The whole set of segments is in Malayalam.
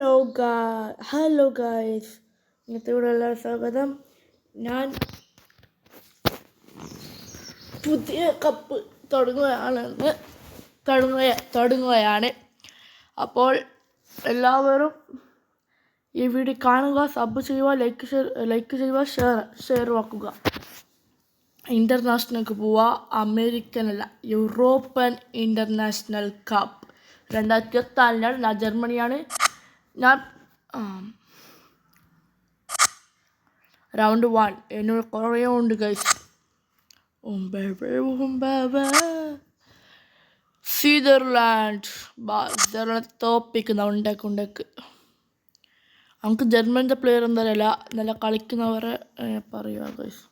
ഹലോ ഗായ്സ്, ഇന്നത്തെ ഇവിടെ എല്ലാ സ്വാഗതം. ഞാൻ പുതിയ കപ്പ് തുടങ്ങുകയാണ്. അപ്പോൾ എല്ലാവരും ഈ വീഡിയോ കാണുക, സബ് ചെയ്യുക, ലൈക്ക് ചെയ്യുക, ഷെയർ ആക്കുക. ഇൻ്റർനാഷണൽക്ക് പോവുക, അമേരിക്കനല്ല യൂറോപ്യൻ ഇൻ്റർനാഷണൽ കപ്പ് 2024. ഞാൻ ജർമ്മനിയാണ്. ഞാൻ റൗണ്ട് 1 എന്നോട് കുറേ ഉണ്ട് ഗൈസ്. സ്വിറ്റ്സർലാൻഡ് തോപ്പിക്കുന്നുണ്ടക്ക്. നമുക്ക് ജർമ്മനിൻ്റെ പ്ലെയർ എന്തല്ല നല്ല കളിക്കുന്നവരെ പറയുക ഗൈസ്.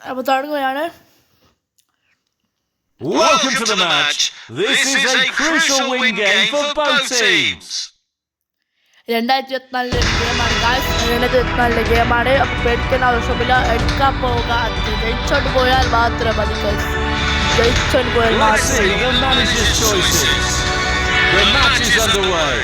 അപ്പോൾ തുടങ്ങുകയാണ്. Welcome to the match. This is a crucial win game for both teams. 2024 ഗെയിമാണ് ഗായ്സ്. 2024 ഗെയിമാണ്. അപ്പോൾ പേടിക്കുന്ന ആവശ്യമില്ല. എടുക്കാൻ പോവുക. ജയിച്ചോണ്ട് പോയാൽ മാത്രം മതി ഗായ്സ്. ജയിച്ചോണ്ട് പോയാൽ Let's see the manager's choices. The match is underway.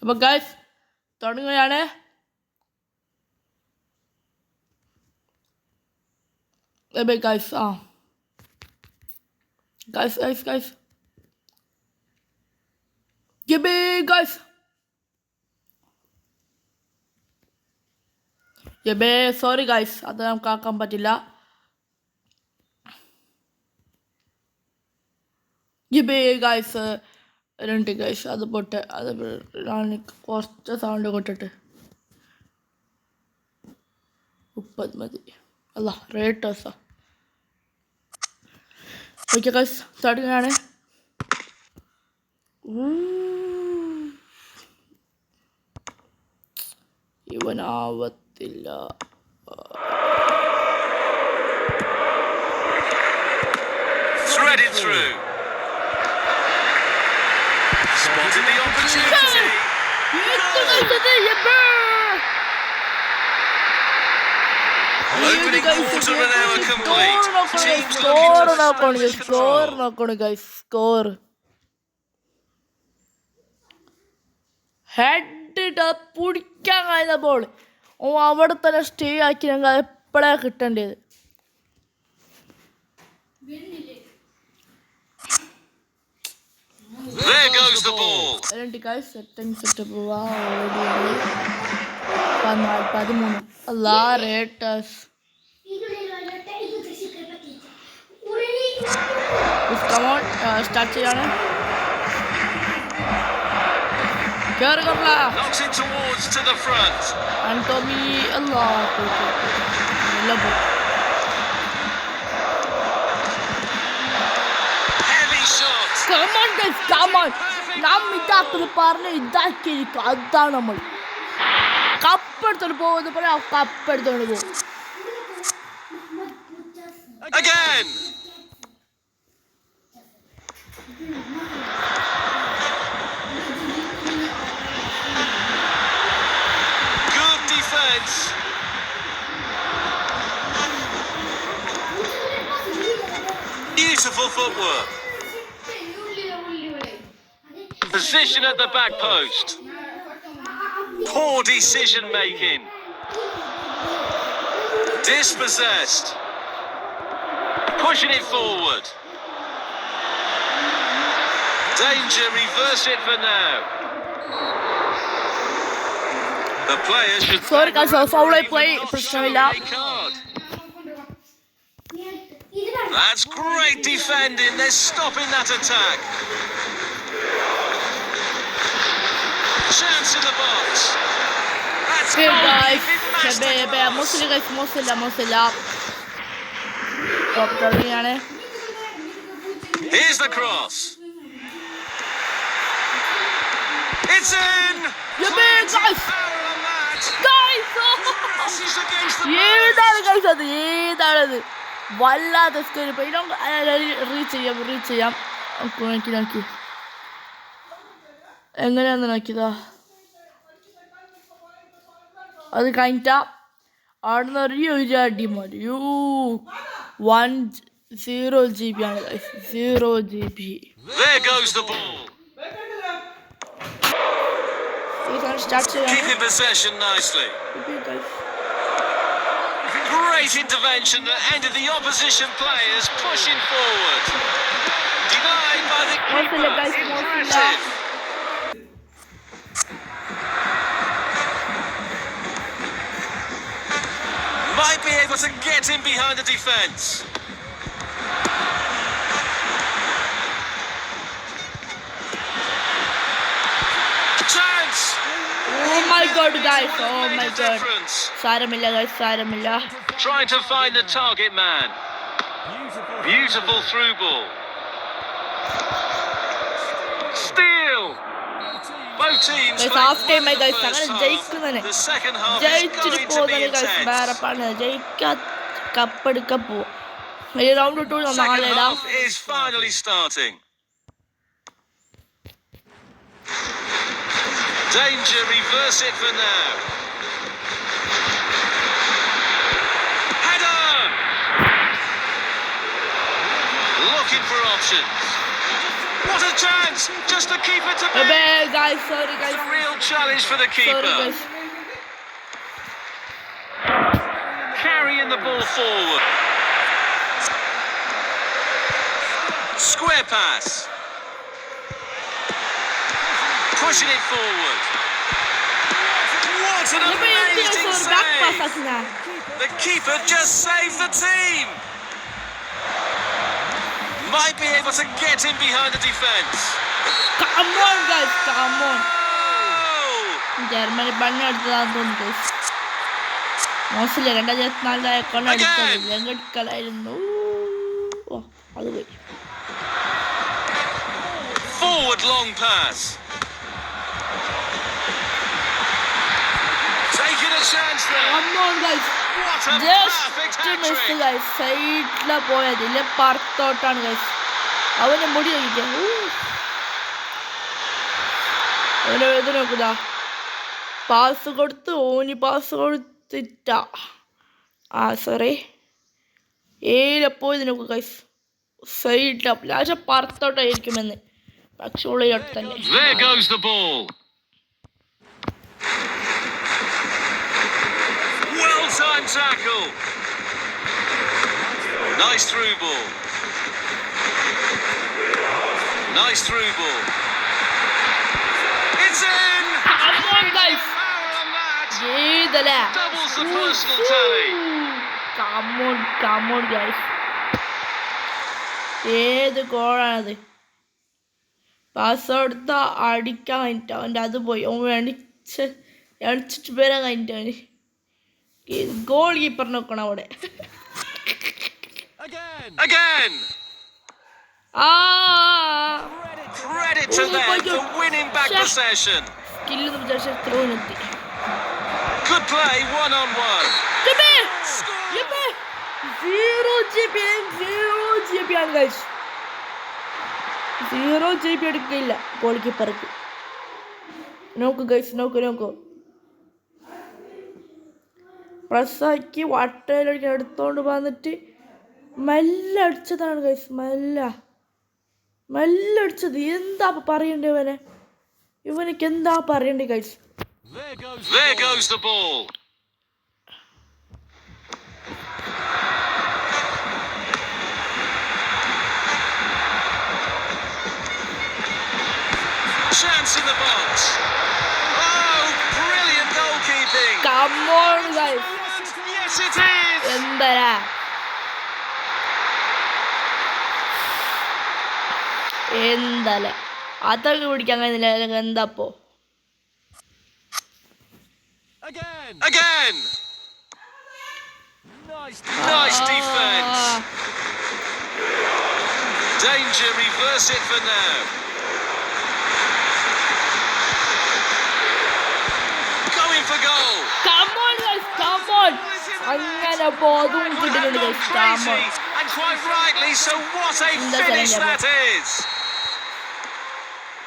അപ്പോൾ ഗായ്സ് തുടങ്ങുകയാണ്. ഗായ്സ് സോറി ഗായ്സ്, അത് നമുക്ക് ആക്കാൻ പറ്റില്ല. ഗായ്സ് രണ്ട് ഗായ്സ്, അത് പോട്ടെ. അത് ഞാൻ കുറച്ച് സൗണ്ട് കൊട്ടിട്ട് 30 മതി. അല്ല റേറ്റേഴ്സാ. ഓക്കെ ഗായ്സ് തുടങ്ങുകയാണ്. ഇവനാവത്തില്ല. Threaded through. Spotted the opportunity. Opening quarter an hour complete. Teams looking to score നോക്കണം ഗൈസ്. സ്കോർ ഹെഡ് പിടിക്കാൻ കഴിയുന്ന ബോൾ അവിടെ തന്നെ സ്റ്റേ ആക്കി ഞങ്ങൾ എപ്പോഴാണ് കിട്ടേണ്ടത്. There goes the ball. Set പോവാ. 13. അല്ലാ റേറ്റേഴ്സ്. സ്റ്റാർട്ട് ചെയ്യാണ്. Knocks it towards to the front. ആന്റോമി. അല്ലാ Heavy shot. നാം ഇതാക്കുന്ന പറഞ്ഞ് ഇതാക്കിയിരിക്കും. അതാണ് നമ്മൾ കപ്പെടുത്തോണ്ട് പോകുന്നത്. പറയാം കപ്പെടുത്തോണ്ട് പോകും. Again. Good defense. Beautiful footwork. Position at the back post. Poor decision making. Dispossessed. Pushing it forward. Danger, reverse it for now. The player should Sorry guys, foul play. പ്രശ്നമില്ല. That's great defending. They're stopping that attack. Chance in the box. That's Hey guys, goalkeeping Mosilla masterclass. guys, Mosilla. തുടങ്ങിയാണ്. Here's the cross. It's in. Guys, Power on that. guys, Crosses against the bar. ഏതാണ് guys അത്? ഏതാണത്? വല്ലാത്ത സ്കോർ. റീച്ച് ചെയ്യാം. നോക്കി. എങ്ങനെയാന്ന് നോക്കിയതാ. അത് കഴിഞ്ഞിട്ടാ അവിടുന്ന് ഒരു അടിമതി. 10 GB ആണ് guys. 0 GB. There goes the ball. Start ചെയ്യാം. Keeping possession nicely. Guys. Great intervention that ended the opposition players pushing forward. Denied by the keeper. Mosilla, guys, Impressive. Might be able to get in behind the defence. Chance. Oh my god guys, oh Made my a god. difference. സാരമില്ല guys, സാരമില്ല. Trying to find the target man. Beautiful through ball. Steal. Both teams Guys, played half time well in guys, the അങ്ങനെ first ജയിക്കുന്നതന്നെ. half. The second half is ജയിച്ചിട്ട് going to be പോകുന്നത് guys, intense. വേറെ പണി. ജയിക്കാൻ കപ്പെടുക്കാൻ പോവും. ഈ റൗണ്ട് 2 Second നാളെ ഇടാം. half is finally starting. Danger, reverse it for now. Header! Looking for options. What a chance! Just to keep it to bed. Guys, sorry guys. It's a real challenge for the Sorry keeper. guys. Carrying the ball forward. Square pass. Pushing it forward. What an amazing back pass save! ആക്കുന്ന. The keeper just saved the team. Might be able to get in behind the defence. Come on guys, come on. Oh! Germany പണിയെടുത്തതാന്ന് തോന്നുന്നു guys. മോശമില്ല, 2024 അക്കൗണ്ട് എടുക്കലായിരുന്നു. ഓ അത് പോയി. Forward long pass. Taking a chance there. Come on guys. What a Just perfect miss hat-trick. guys. സൈഡിലാ പോയത്. ഇല്ല പുറത്തോട്ടാണ് guys. അവന്റെ മുടി നോക്കിക്കാം. അവന്റെ ഇത് നോക്കുതാ. പാസ് കൊടുത്ത് ഓനി പാസ് കൊടുത്തിട്ടാ. സോറി. പോയത് നോക്കൂ guys. സൈഡിലാ. ലാസ്റ്റ് പുറത്തോട്ടായിരിക്കുമെന്ന്. പക്ഷെ ഉള്ളിലോട്ട് തന്നെ. There goes the ball. Well-timed tackle. Nice through ball. Nice through ball. It's in. Come on guys. Power on that. ചെയ്തല്ലേ. Doubles the personal tally. Come on guys. ഏത് ഗോളാണത്? പാസ് കൊടുത്ത അടിക്കാൻ കഴിഞ്ഞിട്ട് അവൻ്റെ അത് പോയി. അവൻ അടിച്ചിട്ട് വരാൻ കഴിഞ്ഞിട്ടാണ്. ഗോൾ കീപ്പർ നോക്കണം അവിടെ. Again. Credit to them for winning back possession. സ്കില്ലെന്ന് വിചാരിച്ച എത്രയോനെത്തി. Good play, one-on-one. 0 GB ആണ് guys. 0 GB എടുക്കില്ല ഗോൾ കീപ്പർക്ക്. നോക്കൂ ഗൈസ്, നോക്കൂ. പ്രസ്സാക്കി വട്ടയിലേക്ക് എടുത്തോണ്ട് വന്നിട്ട് മെല്ലെ അടിച്ചതാണ് ഗൈസ്. മെല്ലെ അടിച്ചത്. എന്താ പറയണ്ടേ ഇവനക്ക് എന്താ പറയണ്ടേ guys? There goes the ball. Chance in the box. Oh, brilliant goalkeeping. Come on guys. Yes, it is. എന്താ അതൊക്കെ പിടിക്കാൻ കഴിയുന്നില്ല. എന്താപ്പോ Again. Nice defense. Danger, reverse it for now. Going for goal. Come on, guys, come on. അങ്ങനെ ബോധവും കിട്ടുന്നുണ്ട് guys. Come on. And quite rightly, so what a finish that is.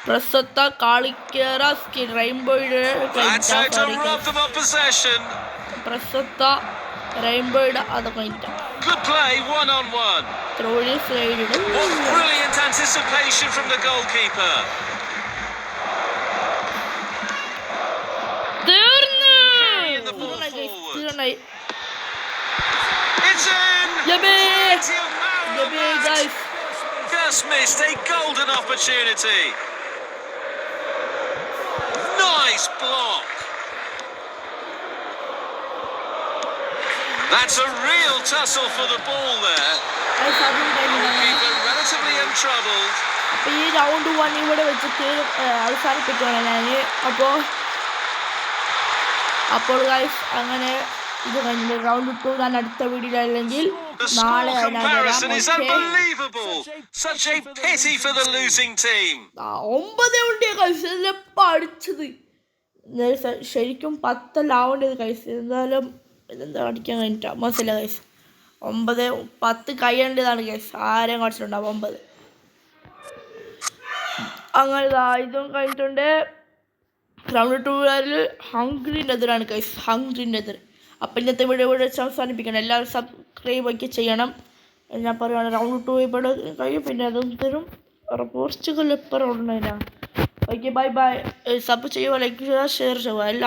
പ്രസ്തുത കളിക്കേറ skin റെയിൻബോയുടെ That's how to rob them of possession. പ്രസ്തുത റെയിൻബോയുടെ അത് കഴിഞ്ഞ Good play, 1-on-1. ത്രോലി സൈഡിൽ What brilliant anticipation from the goalkeeper. Carrying the ball forward. It's in. Plenty of power on that. Just missed a golden opportunity. Nice block. That's a real tussle for the ball there. Keeper relatively untroubled. അപ്പോൾ ഈ റൗണ്ട് 1 ഇവിടെ വെച്ചിട്ട് അവസാനിപ്പിക്കുകയാണ് ഞാൻ. അപ്പോൾ ഗൈസ് അങ്ങനെ ഇത് കഴിഞ്ഞ് റൗണ്ട് 2 ഞാൻ അടുത്ത വീഡിയോ അല്ലെങ്കിൽ The നാളെ score comparison is unbelievable. Such a pity for the losing team. 9 ഉണ്ട് ഗൈസ് എപ്പോൾ അടിച്ചത് ശരിക്കും 10 ആവേണ്ടത് ഗൈസ്. എന്തായാലും ഇതെന്താ അടിക്കാൻ കഴിഞ്ഞിട്ടാ മനസ്സില്ല ഗൈസ്. 9-10 കഴിയേണ്ടതാണ് ഗൈസ്. ആരെയും കാണിച്ചിട്ടുണ്ടാവും 9. അങ്ങനെ ഇതും കഴിഞ്ഞിട്ടുണ്ട്. റൗണ്ട് 2 ഹംഗ്രീൻ്റെ എതിരാണ് ഗൈസ്. ഹംഗ്രീൻ്റെ എതിർ. അപ്പം ഇന്നത്തെ വീഡിയോ ഇവിടെ വെച്ച് അവസാനിപ്പിക്കണം. എല്ലാവരും സബ്സ്ക്രൈബ് ഒക്കെ ചെയ്യണം. ഞാൻ പറയുകയാണ് റൗണ്ട് 2 ഇവിടെ കഴിയും. പിന്നെ അതും തരും. പോർച്ചുഗൽ എപ്പോൾ round 9 okay bye bye. Sub ചെയ്യുക, ലൈക്ക് ചെയ്യുക, ഷെയർ ചെയ്യുക. എല്ലാ